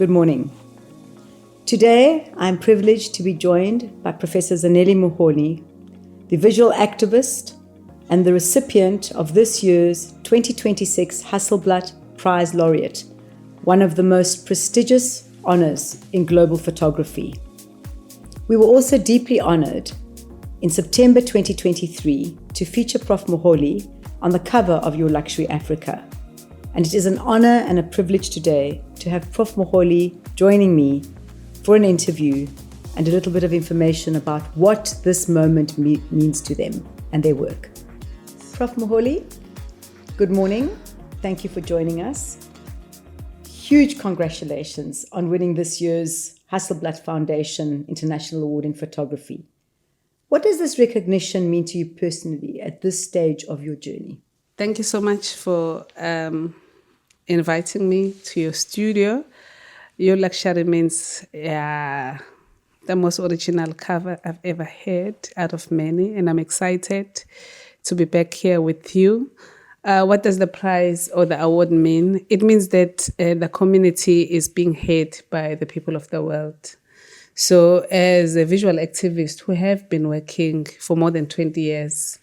Good morning. Today, I'm privileged to be joined by Professor Zanele Muholi, the visual activist and the recipient of this year's 2026 Hasselblad Prize Laureate, one of the most prestigious honors in global photography. We were also deeply honored in September 2023 to feature Prof. Muholi on the cover of YourLuxury Africa. And it is an honor and a privilege today to have Prof. Muholi joining me for an interview and a little bit of information about what this moment means to them and their work. Prof. Muholi, good morning. Thank you for joining us. Huge congratulations on winning this year's Hasselblad Foundation International Award in Photography. What does this recognition mean to you personally at this stage of your journey? Thank you so much for inviting me to your studio. Your luxury means the most original cover I've ever had out of many, and I'm excited to be back here with you. What does the prize or the award mean? It means that the community is being heard by the people of the world. So as a visual activist who have been working for more than 20 years,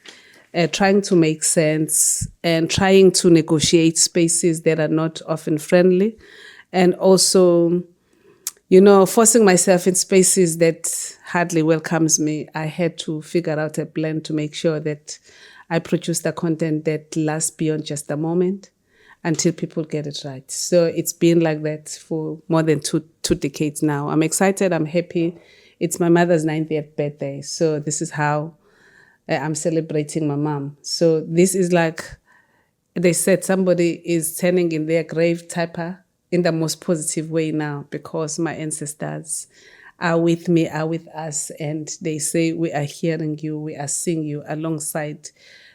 trying to make sense and trying to negotiate spaces that are not often friendly, and also, forcing myself in spaces that hardly welcomes me, I had to figure out a plan to make sure that I produce the content that lasts beyond just a moment until people get it right. So it's been like that for more than two decades now. I'm excited, I'm happy. It's my mother's 90th birthday, so this is how I'm celebrating my mom. So this is like, they said somebody is turning in their grave typer in the most positive way now, because my ancestors are with me, are with us, and they say we are hearing you, we are seeing you alongside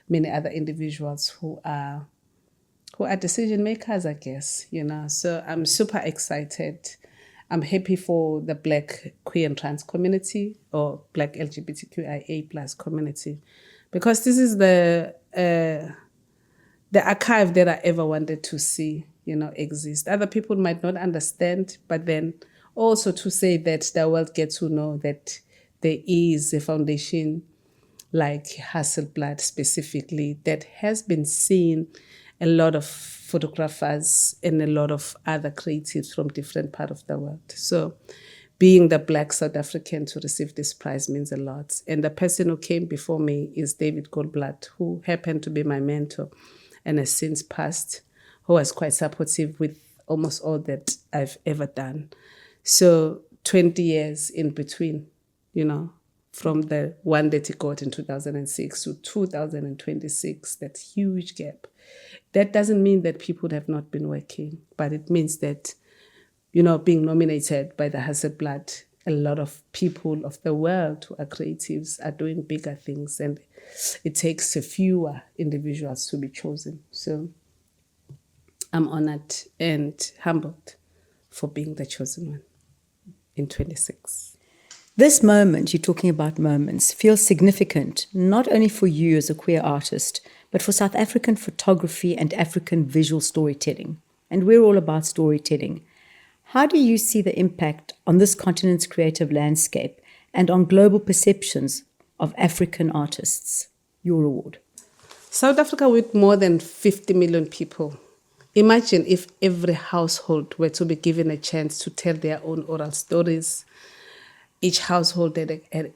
many other individuals who are decision makers, I guess, So I'm super excited. I'm happy for the Black queer and trans community, or Black LGBTQIA plus community, because this is the archive that I ever wanted to see, exist. Other people might not understand, but then also to say that the world gets to know that there is a foundation like Hasselblad specifically that has been seeing a lot of photographers and a lot of other creatives from different parts of the world. So being the Black South African to receive this prize means a lot. And the person who came before me is David Goldblatt, who happened to be my mentor and has since passed, who was quite supportive with almost all that I've ever done. So 20 years in between, from the one that he got in 2006 to 2026, that huge gap. That doesn't mean that people have not been working, but it means that, being nominated by the Hasselblad, a lot of people of the world who are creatives are doing bigger things, and it takes fewer individuals to be chosen. So I'm honored and humbled for being the chosen one in 26. This moment, you're talking about moments, feels significant not only for you as a queer artist, but for South African photography and African visual storytelling. And we're all about storytelling. How do you see the impact on this continent's creative landscape and on global perceptions of African artists? Your award. South Africa, with more than 50 million people, imagine if every household were to be given a chance to tell their own oral stories. Each household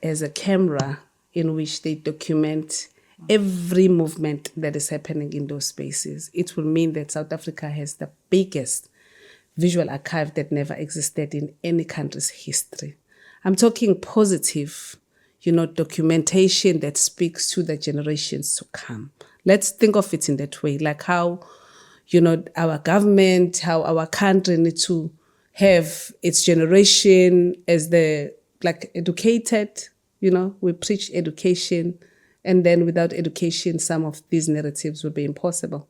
has a camera in which they document every movement that is happening in those spaces. It will mean that South Africa has the biggest visual archive that never existed in any country's history. I'm talking positive, documentation that speaks to the generations to come. Let's think of it in that way, like how, our government, how our country needs to have its generation as educated, we preach education, and then without education, some of these narratives will be impossible.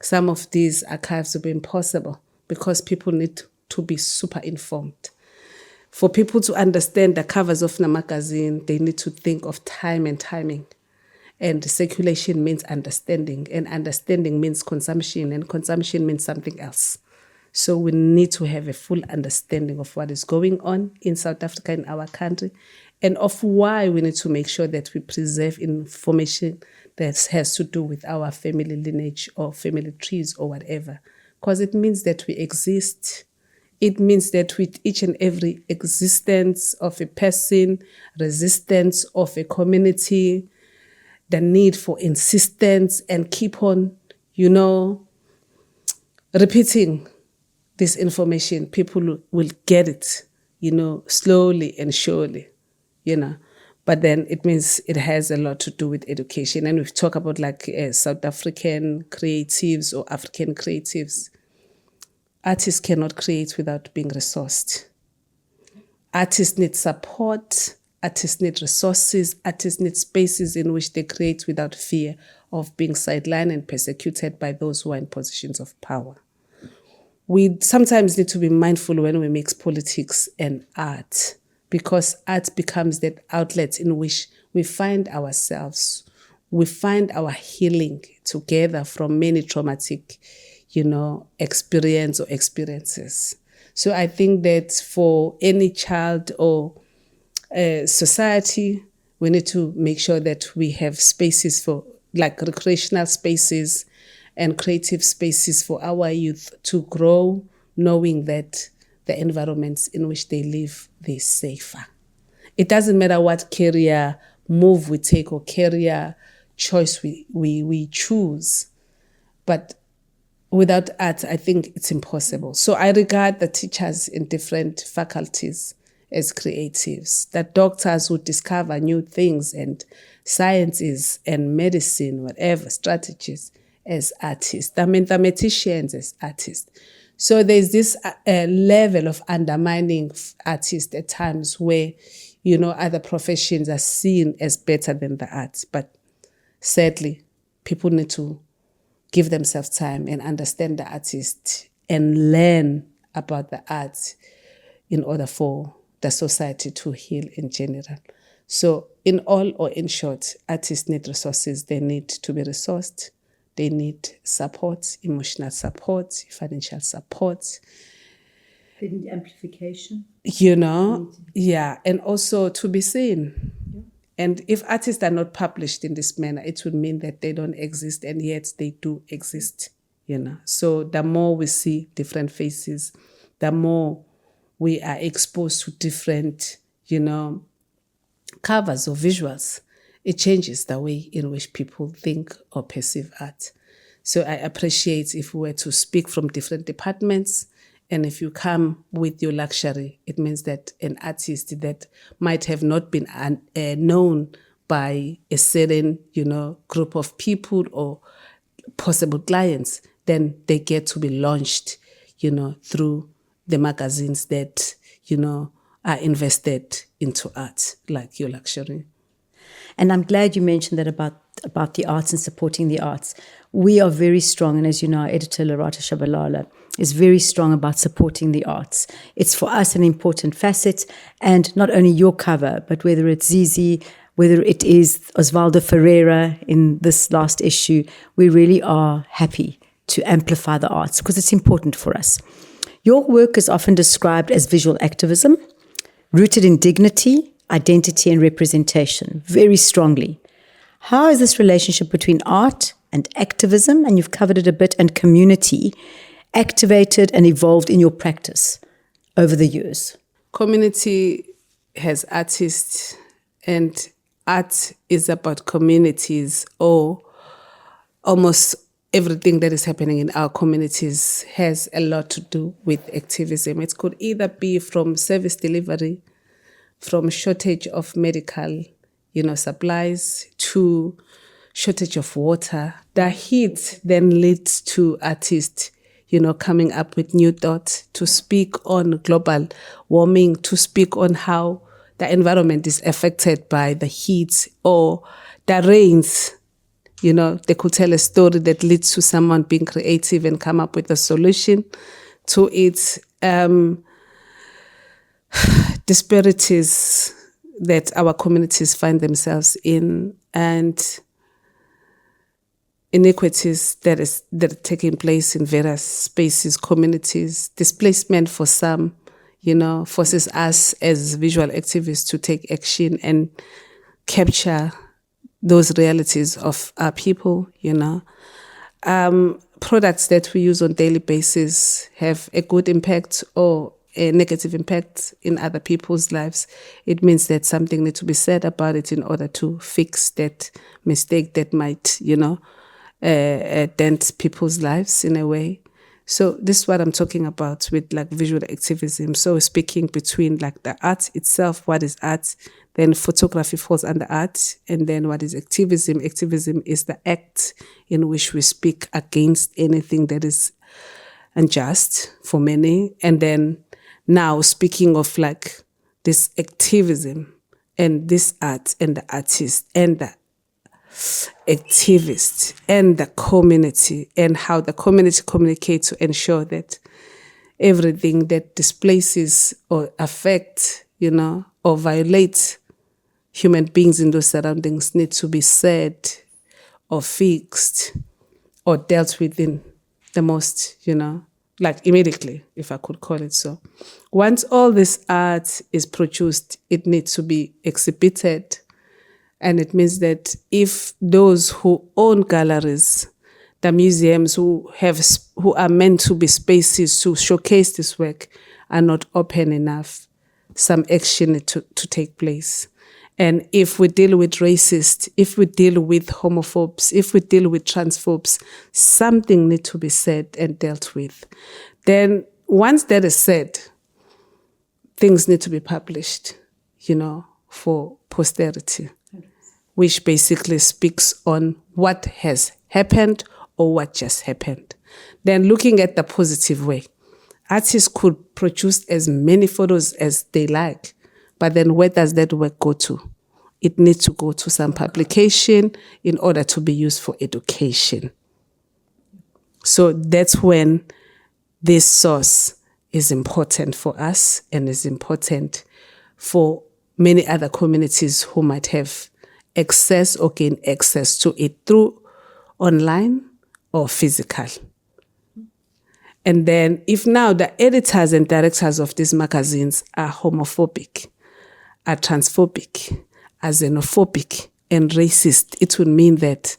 Some of these archives will be impossible because people need to be super informed. For people to understand the covers of the magazine, they need to think of time and timing. And circulation means understanding, and understanding means consumption, and consumption means something else. So we need to have a full understanding of what is going on in South Africa, in our country, and of why we need to make sure that we preserve information that has to do with our family lineage or family trees or whatever. Because it means that we exist. It means that with each and every existence of a person, resistance of a community, the need for insistence and keep on, repeating this information, people will get it, slowly and surely, But then it means it has a lot to do with education. And we've talked about South African creatives or African creatives. Artists cannot create without being resourced. Artists need support. Artists need resources. Artists need spaces in which they create without fear of being sidelined and persecuted by those who are in positions of power. We sometimes need to be mindful when we mix politics and art, because art becomes that outlet in which we find ourselves, we find our healing together from many traumatic, experiences. So I think that for any child or society, we need to make sure that we have spaces for recreational spaces and creative spaces for our youth to grow, knowing that the environments in which they live, they're safer. It doesn't matter what career move we take or career choice we choose, but without art, I think it's impossible. So I regard the teachers in different faculties as creatives, the doctors who discover new things and sciences and medicine, whatever, strategies, as artists, the mathematicians as artists. So there's this level of undermining artists at times where, other professions are seen as better than the arts. But sadly, people need to give themselves time and understand the artist and learn about the arts in order for the society to heal in general. So in all or in short, artists need resources. They need to be resourced. They need support, emotional support, financial support. They need amplification. And also to be seen. Yeah. And if artists are not published in this manner, it would mean that they don't exist, and yet they do exist, So the more we see different faces, the more we are exposed to different, covers or visuals, it changes the way in which people think or perceive art. So I appreciate if we were to speak from different departments, and if you come with your luxury, it means that an artist that might have not been known by a certain, group of people or possible clients, then they get to be launched, through the magazines that, are invested into art, like YourLuxury. And I'm glad you mentioned that about the arts and supporting the arts. We are very strong, and as you know, our editor, Lorata Shabalala, is very strong about supporting the arts. It's for us an important facet, and not only your cover, but whether it's Zizi, whether it is Osvaldo Ferreira in this last issue, we really are happy to amplify the arts because it's important for us. Your work is often described as visual activism, rooted in dignity, identity and representation, very strongly. How is this relationship between art and activism, and you've covered it a bit, and community, activated and evolved in your practice over the years? Community has artists, and art is about communities, or almost everything that is happening in our communities has a lot to do with activism. It could either be from service delivery, from shortage of medical, supplies, to shortage of water. The heat then leads to artists, coming up with new thoughts to speak on global warming, to speak on how the environment is affected by the heat or the rains. They could tell a story that leads to someone being creative and come up with a solution to its disparities that our communities find themselves in. And inequities that are taking place in various spaces, communities, displacement for some, forces us as visual activists to take action and capture those realities of our people, Products that we use on daily basis have a good impact or a negative impact in other people's lives. It means that something needs to be said about it in order to fix that mistake that might, dent people's lives in a way. So this is what I'm talking about with like visual activism. So speaking between like the art itself, what is art, then photography falls under art, and then what is activism? Activism is the act in which we speak against anything that is unjust for many. And then now speaking of like this activism and this art and the artist and the activist and the community and how the community communicates to ensure that everything that displaces or affects, or violates human beings in those surroundings need to be said or fixed or dealt with in the most, like immediately, if I could call it so. Once all this art is produced, it needs to be exhibited. And it means that if those who own galleries, the museums who are meant to be spaces to showcase this work are not open enough, some action needs to take place. And if we deal with racists, if we deal with homophobes, if we deal with transphobes, something needs to be said and dealt with. Then once that is said, things need to be published, for posterity, which basically speaks on what has happened or what just happened. Then looking at the positive way, artists could produce as many photos as they like, but then where does that work go to? It needs to go to some publication in order to be used for education. So that's when this source is important for us and is important for many other communities who might have access or gain access to it through online or physical. And then if now the editors and directors of these magazines are homophobic, are transphobic, are xenophobic and racist, it would mean that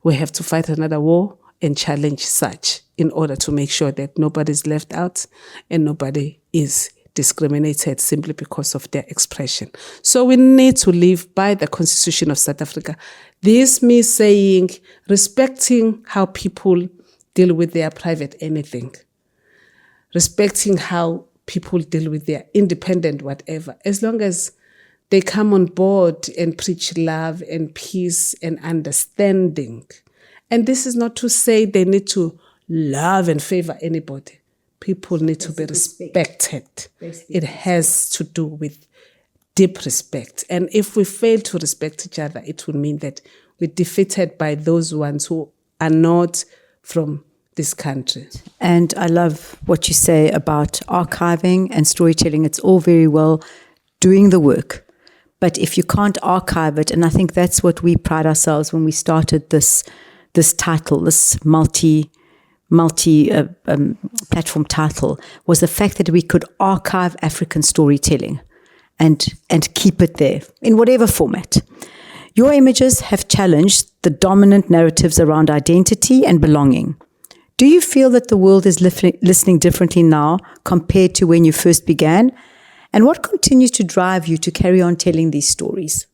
we have to fight another war and challenge such in order to make sure that nobody's left out and nobody is discriminated simply because of their expression. So we need to live by the Constitution of South Africa. This means saying, respecting how people deal with their private anything, respecting how people deal with their independent whatever, as long as they come on board and preach love and peace and understanding. And this is not to say they need to love and favor anybody. People need to be respected. It has to do with deep respect. And if we fail to respect each other, it will mean that we're defeated by those ones who are not from this country. And I love what you say about archiving and storytelling. It's all very well doing the work, but if you can't archive it, and I think that's what we pride ourselves when we started this title, this multi platform title, was the fact that we could archive African storytelling and keep it there in whatever format. Your images have challenged the dominant narratives around identity and belonging. Do you feel that the world is listening differently now compared to when you first began? And what continues to drive you to carry on telling these stories?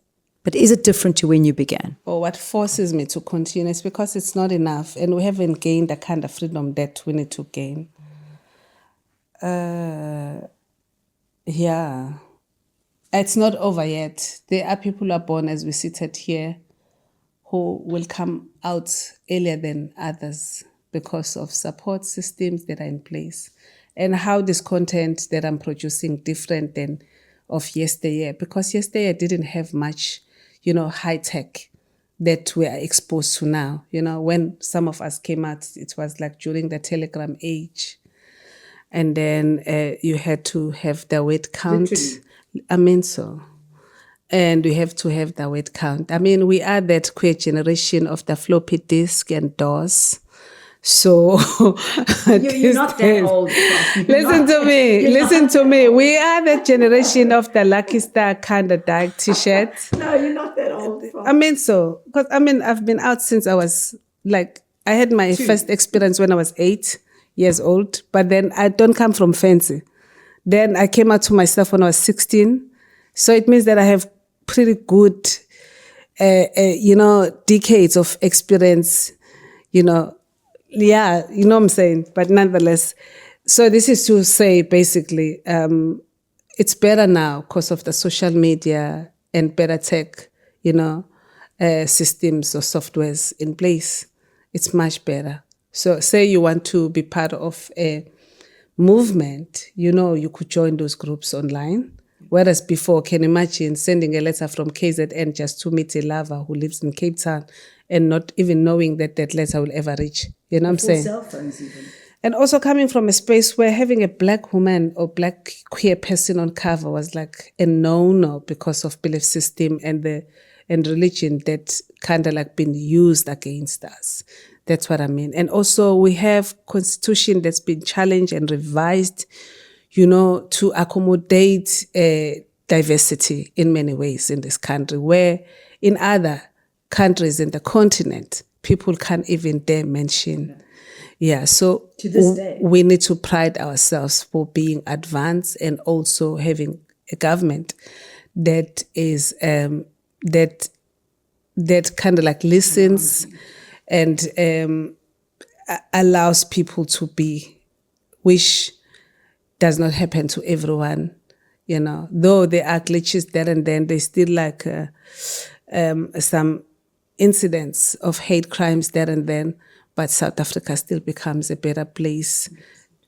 But is it different to when you began? Or what forces me to continue is because it's not enough and we haven't gained the kind of freedom that we need to gain. It's not over yet. There are people who are born as we seated here who will come out earlier than others because of support systems that are in place and how this content that I'm producing different than of yesteryear, because yesteryear didn't have much, high tech that we are exposed to now. When some of us came out, it was like during the telegram age. And then you had to have the word count. Literally. I mean, so. and we have to have the word count. I mean, we are that queer generation of the floppy disk and DOS. So You're not that old. Listen to me. We are the generation of the Lucky Star kind of dark T-shirt. No, you're not that old. I mean, so because I've been out since I was like, I had my first experience when I was 8 years old, but then I don't come from fancy. Then I came out to myself when I was 16. So it means that I have pretty good, decades of experience, Yeah, you know what I'm saying? But nonetheless, so this is to say basically, it's better now because of the social media and better tech, systems or softwares in place. It's much better. So say you want to be part of a movement, you could join those groups online. Whereas before, can imagine sending a letter from KZN just to meet a lover who lives in Cape Town and not even knowing that letter will ever reach. You know what I'm saying? Cell phones even. And also coming from a space where having a black woman or black queer person on cover was like a no-no because of belief system and religion that kind of like been used against us. That's what I mean. And also we have constitution that's been challenged and revised, to accommodate diversity in many ways in this country, where in other countries in the continent, people can't even dare mention. Yeah, so to this day, we need to pride ourselves for being advanced and also having a government that is that kind of like listens and allows people to be, which does not happen to everyone, Though there are glitches there and then, there's still like some incidents of hate crimes there and then, but South Africa still becomes a better place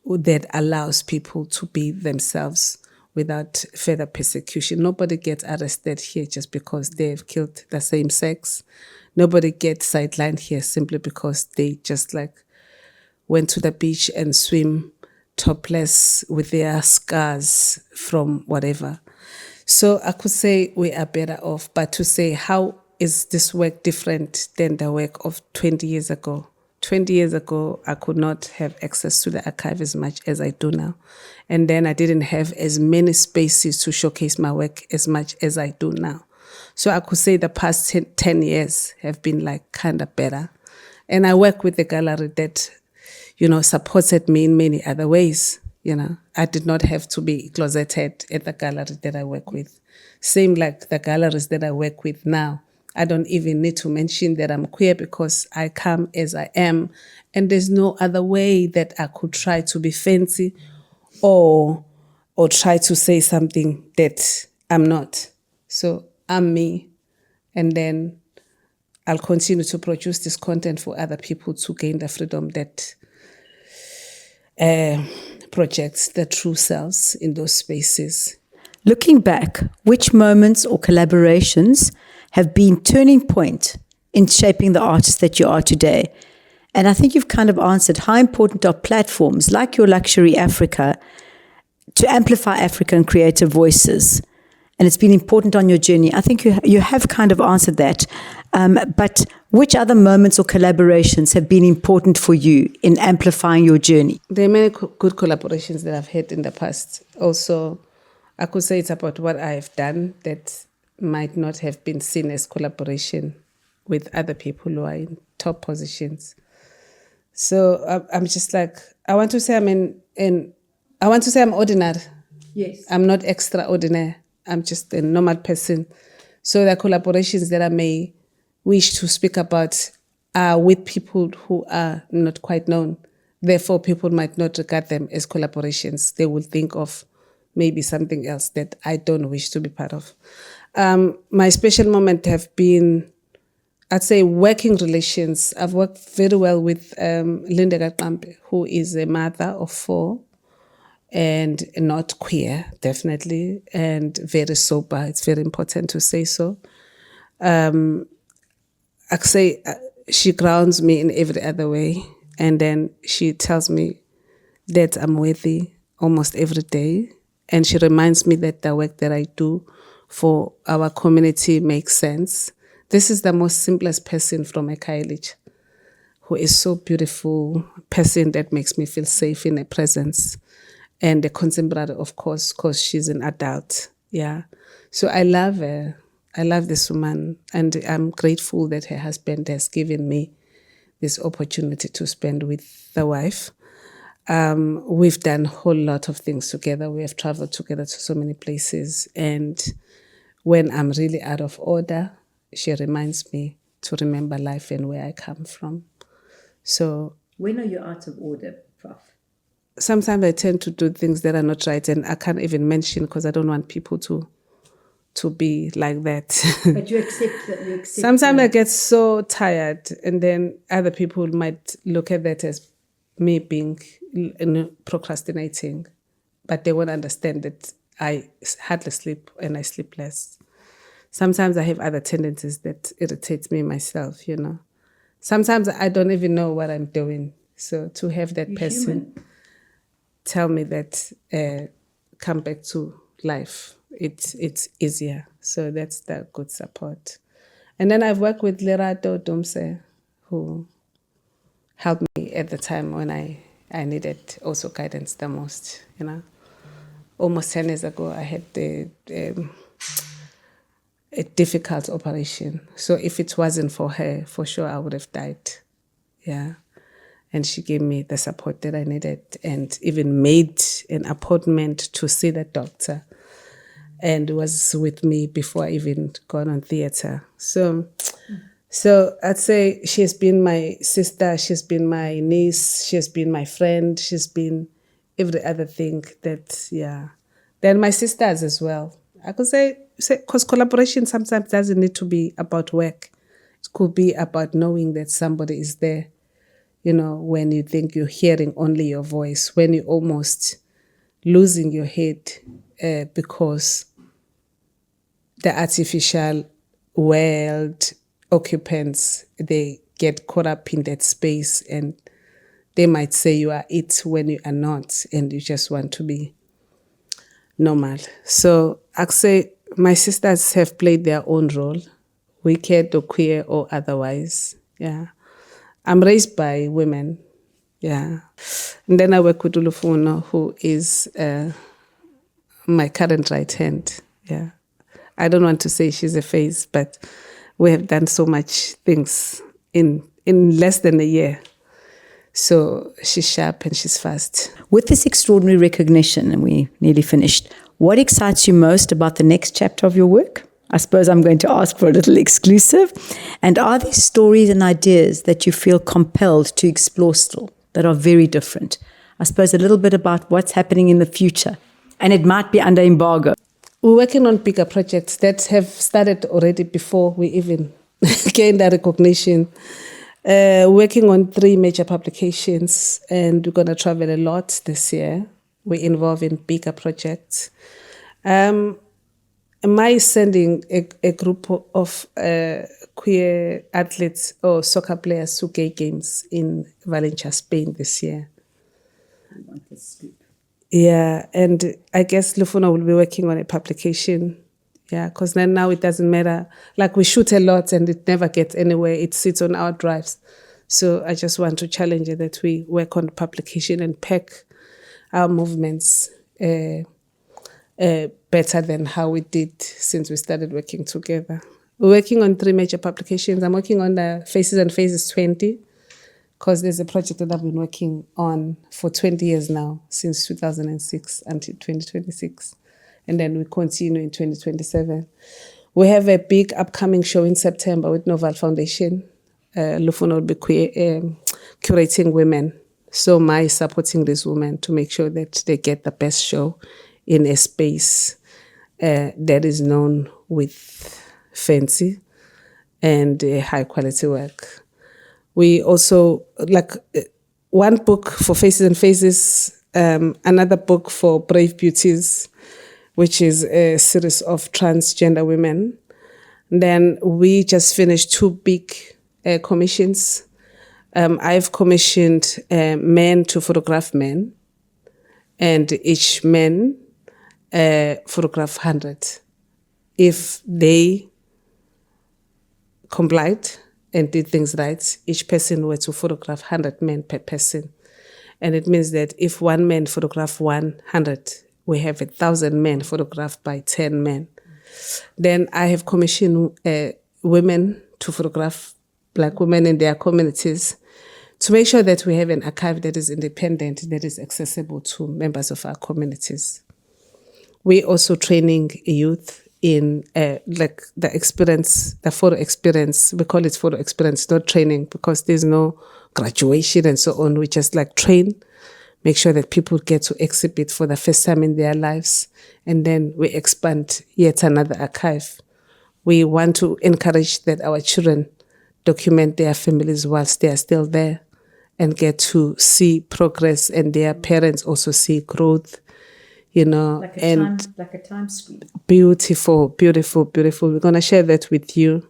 that allows people to be themselves without further persecution. Nobody gets arrested here just because they've killed the same sex. Nobody gets sidelined here simply because they just like went to the beach and swim topless with their scars from whatever. So I could say we are better off, but to say how is this work different than the work of 20 years ago? 20 years ago, I could not have access to the archive as much as I do now. And then I didn't have as many spaces to showcase my work as much as I do now. So I could say the past 10 years have been like kind of better. And I work with the gallery that, supported me in many other ways. I did not have to be closeted at the gallery that I work with. Same like the galleries that I work with now. I don't even need to mention that I'm queer because I come as I am. And there's no other way that I could try to be fancy or try to say something that I'm not. So I'm me. And then I'll continue to produce this content for other people to gain the freedom that projects their true selves in those spaces. Looking back, which moments or collaborations have been turning point in shaping the artist that you are today? And I think you've kind of answered how important are platforms like YourLuxury Africa to amplify African creative voices. And it's been important on your journey. I think you have kind of answered that. But which other moments or collaborations have been important for you in amplifying your journey? There are many good collaborations that I've had in the past. Also, I could say it's about what I've done that might not have been seen as collaboration with other people who are in top positions. So I'm just like, I want to say I'm ordinary. Yes. I'm not extraordinary. I'm just a normal person. So the collaborations that I may wish to speak about are with people who are not quite known. Therefore, people might not regard them as collaborations. They will think of maybe something else that I don't wish to be part of. My special moment have been, I'd say, working relations. I've worked very well with Linda Gaqampe, who is a mother of 4 and not queer, definitely, and very sober. It's very important to say so. I'd say she grounds me in every other way, and then she tells me that I'm worthy almost every day, and she reminds me that the work that I do for our community makes sense. This is the most simplest person from Ekailich, who is so beautiful, person that makes me feel safe in her presence. And the contemporary, of course, because she's an adult. Yeah. So I love her. I love this woman. And I'm grateful that her husband has given me this opportunity to spend with the wife. We've done a whole lot of things together. We have traveled together to so many places. And when I'm really out of order, she reminds me to remember life and where I come from. So when are you out of order, Prof? Sometimes I tend to do things that are not right, and I can't even mention because I don't want people to be like that. But you accept that. Sometimes I get so tired, and then other people might look at that as me being procrastinating, but they won't understand that I hardly sleep and I sleep less. Sometimes I have other tendencies that irritate me myself, Sometimes I don't even know what I'm doing. So to have that person tell me that come back to life, it's easier. So that's the good support. And then I've worked with Lerato Dumse, who helped me at the time when I needed also guidance the most, Almost 10 years ago, I had a difficult operation. So if it wasn't for her, for sure I would have died. Yeah. And she gave me the support that I needed and even made an appointment to see the doctor and was with me before I even gone on theater. So I'd say she has been my sister, she's been my niece, she has been my friend, she's been every other thing that, yeah. Then my sisters as well. I could say, because collaboration sometimes doesn't need to be about work. It could be about knowing that somebody is there, when you think you're hearing only your voice, when you're almost losing your head because the artificial world occupants, they get caught up in that space and they might say you are it when you are not and you just want to be normal. So I'd say my sisters have played their own role, wicked or queer or otherwise. Yeah. I'm raised by women. Yeah. And then I work with Lufuno, who is my current right hand. Yeah. I don't want to say she's a face, but we have done so much things in less than a year. So she's sharp and she's fast. With this extraordinary recognition, and we nearly finished, what excites you most about the next chapter of your work? I suppose I'm going to ask for a little exclusive. And are there stories and ideas that you feel compelled to explore still that are very different? I suppose a little bit about what's happening in the future. And it might be under embargo. We're working on bigger projects that have started already before we even gained that recognition. Working on 3 major publications, and we're going to travel a lot this year. We're involved in bigger projects. My sending a group of queer athletes or soccer players to gay games in Valencia, Spain this year. I want this scoop. Yeah, and I guess Lufuno will be working on a publication. Yeah, because then now it doesn't matter. Like we shoot a lot and it never gets anywhere. It sits on our drives. So I just want to challenge it that we work on publication and pack our movements better than how we did since we started working together. We're working on 3 major publications. I'm working on the Faces and Phases 20 because there's a project that I've been working on for 20 years now, since 2006 until 2026. And then we continue in 2027. We have a big upcoming show in September with Noval Foundation. Lufuno will be curating women. So my supporting these women to make sure that they get the best show in a space that is known with fancy and high quality work. We also, one book for Faces and Phases, another book for Brave Beauties, which is a series of transgender women. Then we just finished 2 big commissions. I've commissioned men to photograph men, and each man photograph 100 if they complied and did things right, each person were to photograph 100 men per person. And it means that if one man photograph 100, we have 1,000 men photographed by 10 men. Then I have commissioned women to photograph Black women in their communities to make sure that we have an archive that is independent, that is accessible to members of our communities. We also training youth in like the photo experience. We call it photo experience, not training, because there's no graduation and so on. We just like train, make sure that people get to exhibit for the first time in their lives, and then we expand yet another archive. We want to encourage that our children document their families whilst they are still there and get to see progress, and their parents also see growth, Like a time screen. Beautiful, beautiful, beautiful. We're going to share that with you.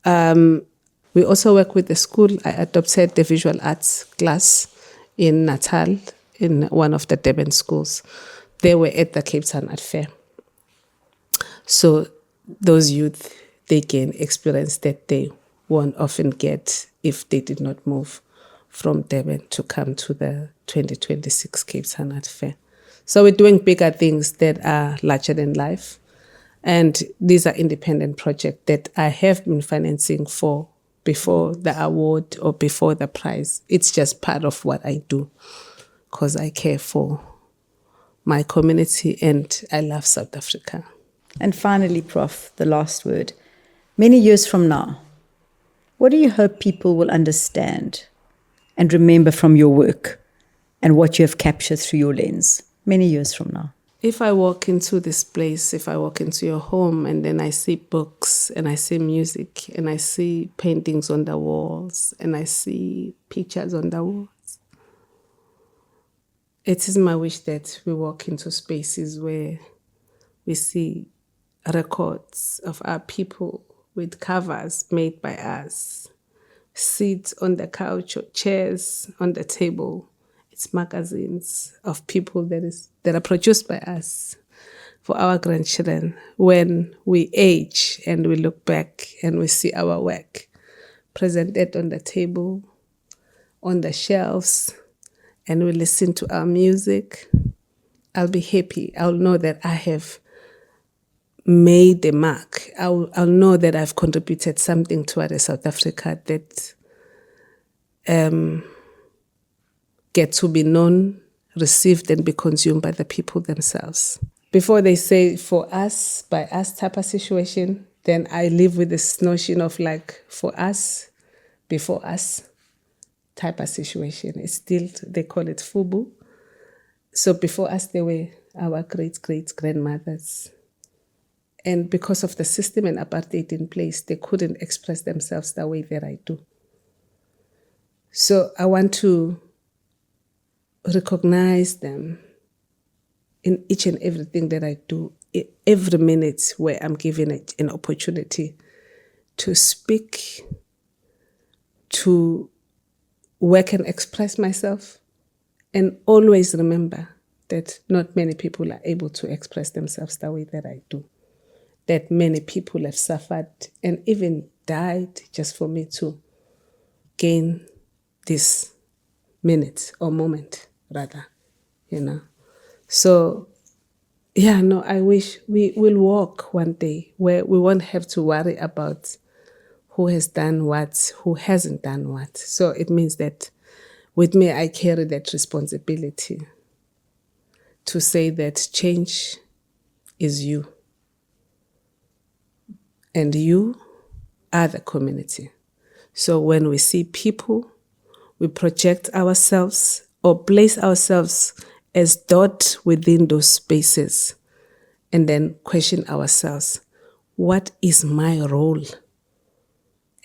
We also work with the school. I adopted the visual arts class in Natal, in one of the Durban schools. They were at the Cape Town Art Fair. So those youth, they gain experience that they won't often get if they did not move from Durban to come to the 2026 Cape Town Art Fair. So we're doing bigger things that are larger than life. And these are independent projects that I have been financing for before the award or before the prize. It's just part of what I do because I care for my community and I love South Africa. And finally, Prof, the last word. Many years from now, what do you hope people will understand and remember from your work and what you have captured through your lens many years from now? If I walk into this place, if I walk into your home and then I see books and I see music and I see paintings on the walls and I see pictures on the walls, it is my wish that we walk into spaces where we see records of our people with covers made by us, seats on the couch or chairs on the table. It's magazines of people that are produced by us for our grandchildren. When we age and we look back and we see our work presented on the table, on the shelves, and we listen to our music, I'll be happy. I'll know that I have made a mark. I'll know that I've contributed something toward South Africa that get to be known, received, and be consumed by the people themselves. Before they say for us, by us type of situation, then I live with this notion of like for us, before us type of situation. It's still, they call it FUBU. So before us, they were our great-great-grandmothers. And because of the system and apartheid in place, they couldn't express themselves the way that I do. So I want to recognize them in each and everything that I do, every minute where I'm given an opportunity to speak, to work and express myself, and always remember that not many people are able to express themselves the way that I do, that many people have suffered and even died just for me to gain this minute or moment, rather, So, I wish we will walk one day where we won't have to worry about who has done what, who hasn't done what. So it means that with me, I carry that responsibility to say that change is you. And you are the community. So when we see people, we project ourselves or place ourselves as dot within those spaces and then question ourselves, what is my role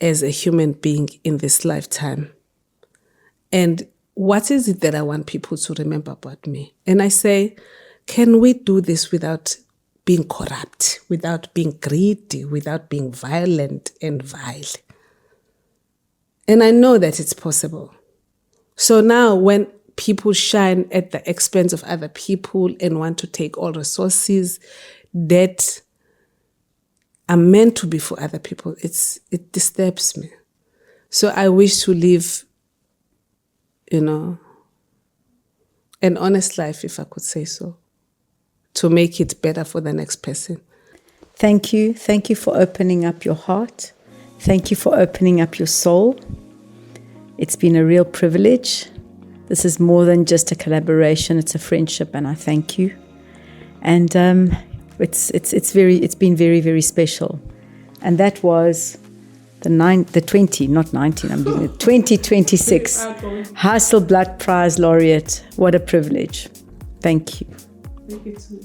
as a human being in this lifetime? And what is it that I want people to remember about me? And I say, can we do this without being corrupt, without being greedy, without being violent and vile? And I know that it's possible. So now when people shine at the expense of other people and want to take all resources, that I'm meant to be for other people, it disturbs me. So I wish to live, an honest life, if I could say so, to make it better for the next person. Thank you. Thank you for opening up your heart. Thank you for opening up your soul. It's been a real privilege. This is more than just a collaboration, it's a friendship, and I thank you. And it's been very, very special. And that was the 2026 Hasselblad Prize Laureate. What a privilege. Thank you. Thank you too.